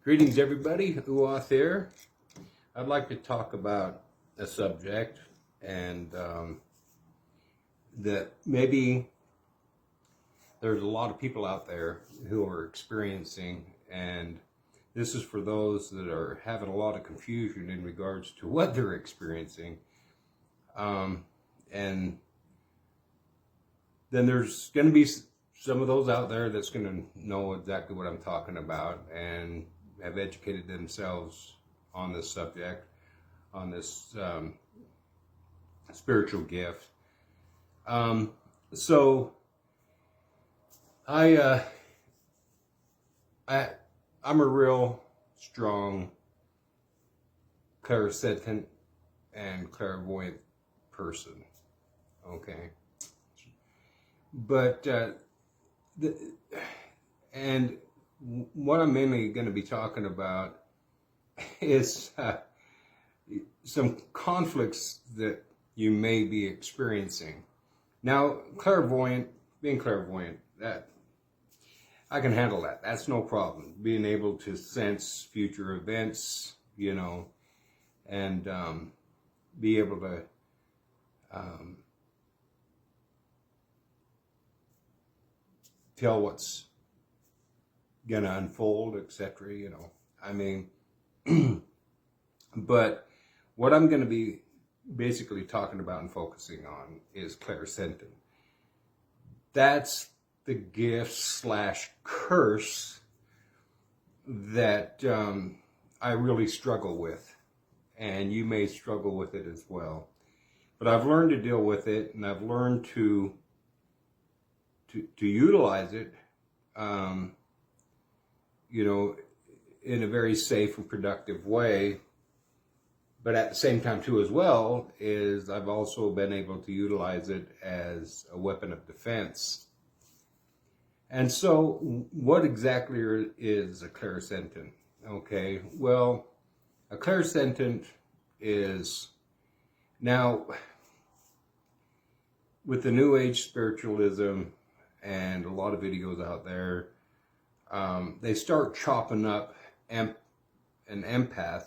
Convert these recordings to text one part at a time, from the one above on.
Greetings, everybody who out there. I'd like to talk about a subject and that maybe there's a lot of people out there who are experiencing, and this is for those that are having a lot of confusion in regards to what they're experiencing. And then there's going to be some of those out there that's going to know exactly what I'm talking about and have educated themselves on this subject, on this spiritual gift. So I'm a real strong clairsentient and clairvoyant person. Okay, but and what I'm mainly going to be talking about is some conflicts that you may be experiencing. Now, being clairvoyant, that I can handle that. That's no problem. Being able to sense future events, and be able to tell what's gonna unfold, etc. But what I'm gonna be basically talking about and focusing on is clairsentient. That's the gift / curse that I really struggle with, and you may struggle with it as well. But I've learned to deal with it, and I've learned to utilize it, in a very safe and productive way. But at the same time, too, as well, is I've also been able to utilize it as a weapon of defense. And so, what exactly is a clairsentient? Okay, well, a clairsentient is, now, with the New Age spiritualism and a lot of videos out there, they start chopping up an empath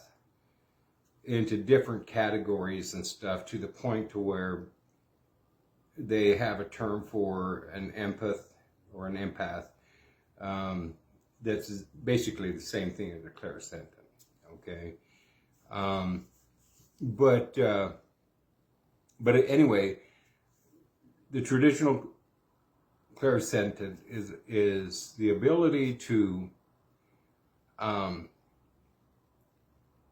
into different categories and stuff, to the point to where they have a term for an empath or an empath that's basically the same thing as a clairsentient. Okay, but anyway, the traditional clairsentient is the ability to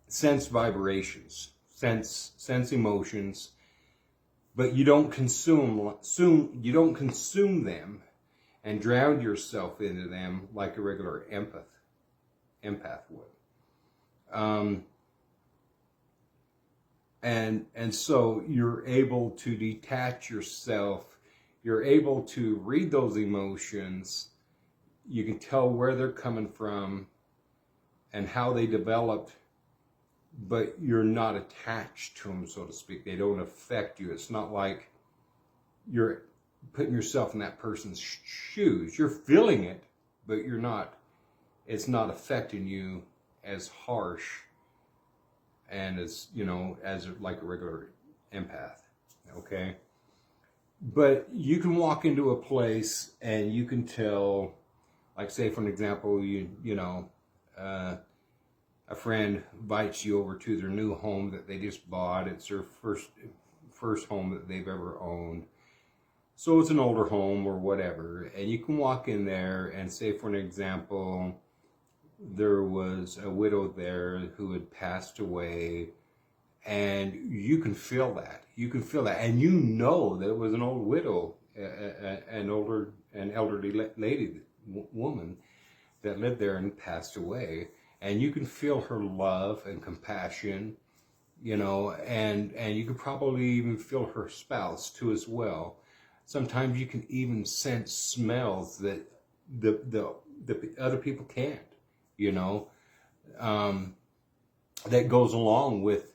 sense vibrations, sense emotions, but you don't consume them and drown yourself into them like a regular empath would. And so you're able to detach yourself. You're able to read those emotions. You can tell where they're coming from and how they developed, but you're not attached to them, so to speak. They don't affect you. It's not like you're putting yourself in that person's shoes. You're feeling it, but it's not affecting you as harsh and as like a regular empath. Okay? But you can walk into a place and you can tell, like, say for an example, a friend invites you over to their new home that they just bought. It's their first home that they've ever owned. So it's an older home or whatever, and you can walk in there and say, for an example, there was a widow there who had passed away, and you can feel that. And you know that it was an old widow, an elderly lady, woman that lived there and passed away. And you can feel her love and compassion, and you can probably even feel her spouse too as well. Sometimes you can even sense smells that the other people can't, that goes along with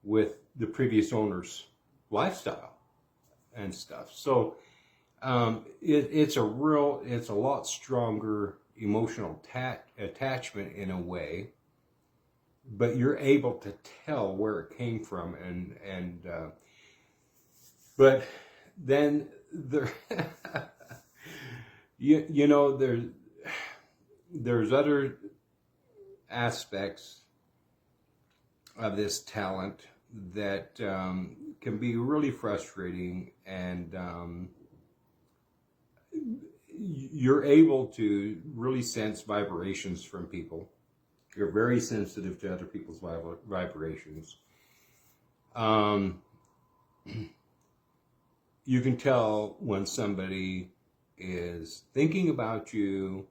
the previous owner's lifestyle and stuff. So it's a lot stronger emotional attachment in a way, but you're able to tell where it came from, but then there, you know, there's other aspects of this talent that can be really frustrating, and you're able to really sense vibrations from people. You're very sensitive to other people's vibrations. You can tell when somebody is thinking about you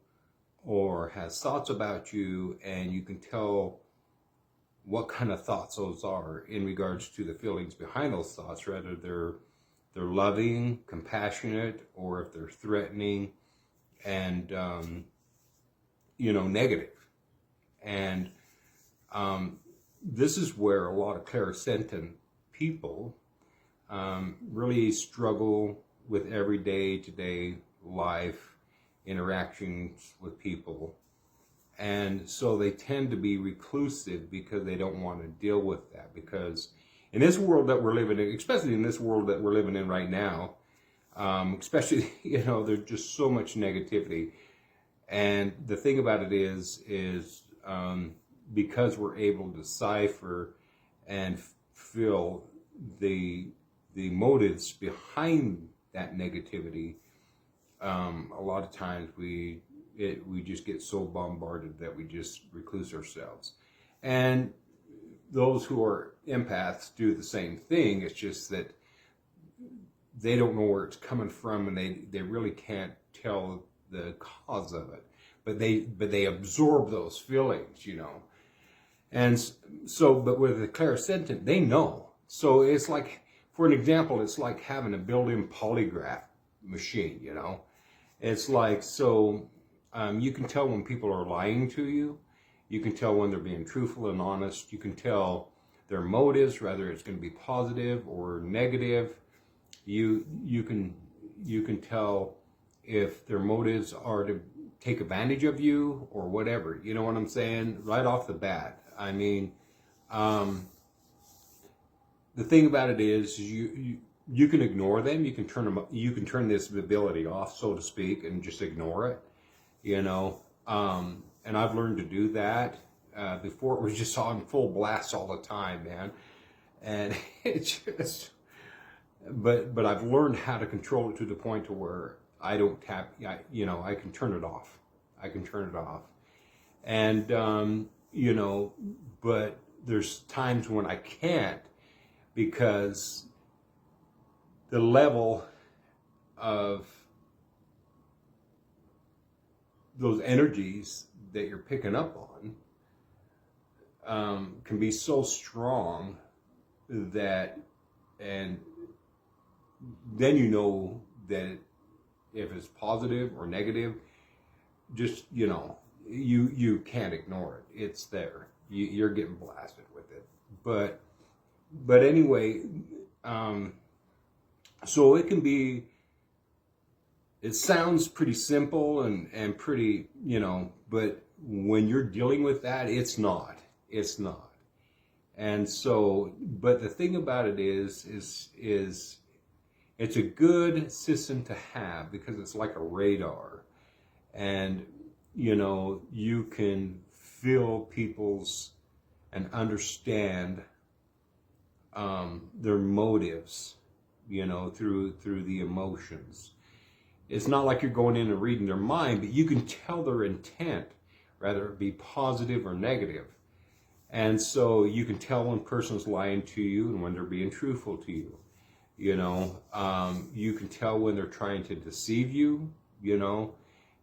or has thoughts about you, and you can tell what kind of thoughts those are in regards to the feelings behind those thoughts, whether they're loving, compassionate, or if they're threatening and negative. And this is where a lot of clairsentient people really struggle with everyday to-day life interactions with people. And so they tend to be reclusive because they don't want to deal with that. Because in this world that we're living in, especially in this world that we're living in right now, especially, there's just so much negativity. And the thing about it is because we're able to decipher and feel the motives behind that negativity, a lot of times we just get so bombarded that we just recluse ourselves. And those who are empaths do the same thing. It's just that they don't know where it's coming from, and they really can't tell the cause of it. But they absorb those feelings, And so, but with the clairsentient, they know. So it's like, for an example, it's like having a built-in polygraph machine, It's like, so you can tell when people are lying to you. You can tell when they're being truthful and honest. You can tell their motives, whether it's going to be positive or negative. You can tell if their motives are to take advantage of you or whatever. You know what I'm saying? Right off the bat. I mean, the thing about it is you can ignore them. You can turn this ability off, so to speak, and just ignore it. And I've learned to do that. Before it was just on full blast all the time, man. And it's just, but I've learned how to control it to the point to where I don't tap, I can turn it off. And, but there's times when I can't, because the level of those energies that you're picking up on can be so strong that, and then that if it's positive or negative, just, you can't ignore it. It's there. You're getting blasted with it. But anyway, so it can be, it sounds pretty simple and pretty, but when you're dealing with that, it's not. And so, but the thing about it is it's a good system to have, because it's like a radar. And, you can feel people's and understand their motives, through the emotions. It's not like you're going in and reading their mind, but you can tell their intent, whether it be positive or negative. And so you can tell when a person's lying to you and when they're being truthful to you. You can tell when they're trying to deceive you,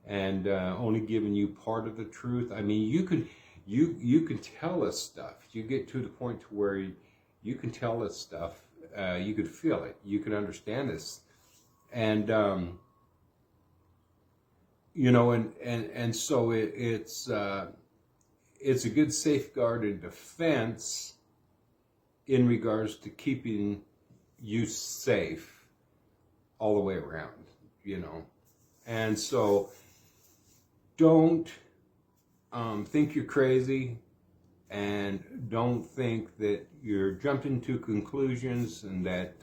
and only giving you part of the truth. I mean, you can tell us stuff. You get to the point to where you can tell us stuff. You could feel it. You can understand this, and and so it's a good safeguard and defense in regards to keeping you safe all the way around, And so don't think you're crazy, and don't think that you're jumping to conclusions and that,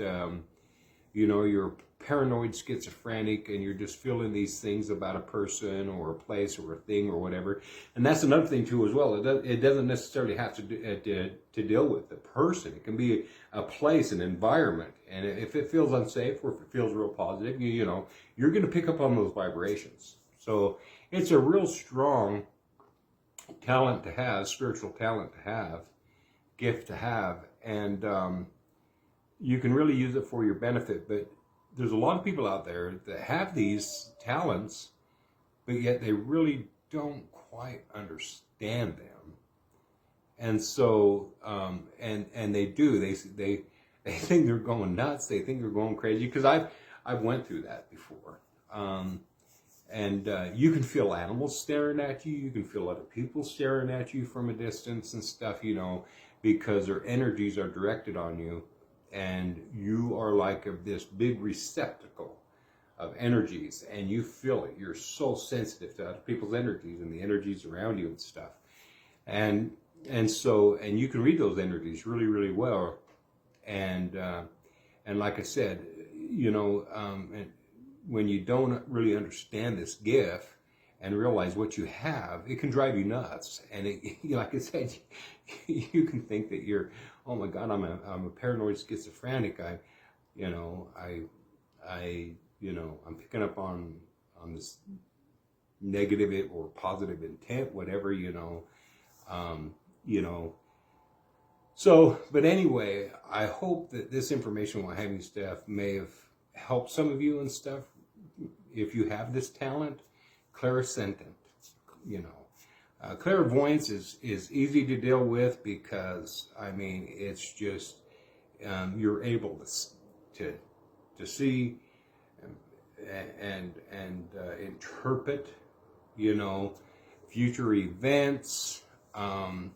you're paranoid schizophrenic and you're just feeling these things about a person or a place or a thing or whatever. And that's another thing too as well. It doesn't necessarily have to deal with the person. It can be a place, an environment. And if it feels unsafe or if it feels real positive, you're going to pick up on those vibrations. So it's a real strong talent to have, spiritual talent to have, gift to have. And you can really use it for your benefit. But there's a lot of people out there that have these talents, but yet they really don't quite understand them. And so, and they do. They think they're going nuts. They think they're going crazy. Because I've went through that before. And you can feel animals staring at you. You can feel other people staring at you from a distance and stuff. Because their energies are directed on you. And you are like this big receptacle of energies, and you feel it. You're so sensitive to other people's energies and the energies around you and stuff. And so you can read those energies really, really well. And like I said, and when you don't really understand this gift and realize what you have, it can drive you nuts. And like I said, you can think that you're, oh my God, I'm a paranoid schizophrenic. I'm picking up on this negative or positive intent, whatever, So, but anyway, I hope that this information while having stuff may have helped some of you and stuff. If you have this talent, clairsentient, clairvoyance is easy to deal with because, it's just, you're able to see and interpret, future events, and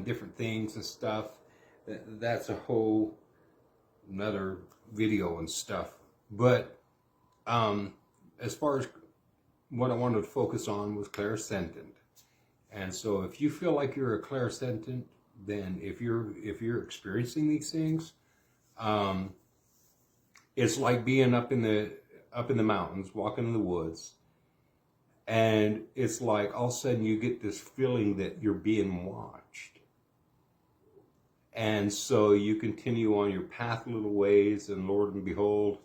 different things and stuff. That's a whole another video and stuff. But as far as what I wanted to focus on was clairsentient. And so if you feel like you're a clairsentient, then if you're experiencing these things, it's like being up in the mountains, walking in the woods, and it's like all of a sudden you get this feeling that you're being watched. And so you continue on your path a little ways, and Lord and behold,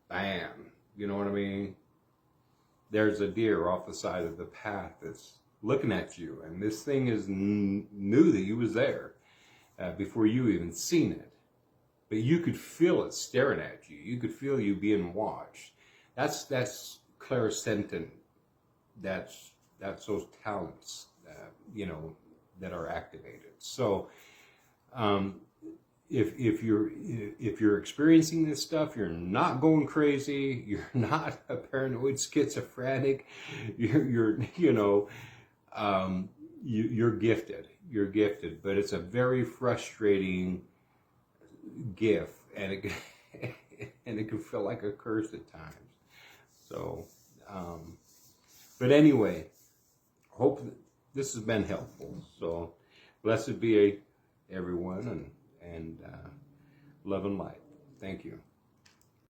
bam, you know what I mean? There's a deer off the side of the path that's looking at you, and this thing is knew that you was there before you even seen it. But you could feel it staring at you. You could feel you being watched. That's clairsentient. That's those talents, that are activated. So, if you're experiencing this stuff, you're not going crazy. You're not a paranoid schizophrenic. You're gifted. You're gifted, but it's a very frustrating gift, and it can feel like a curse at times. So, but anyway, hope this has been helpful. So, blessed be everyone, and love and light. Thank you.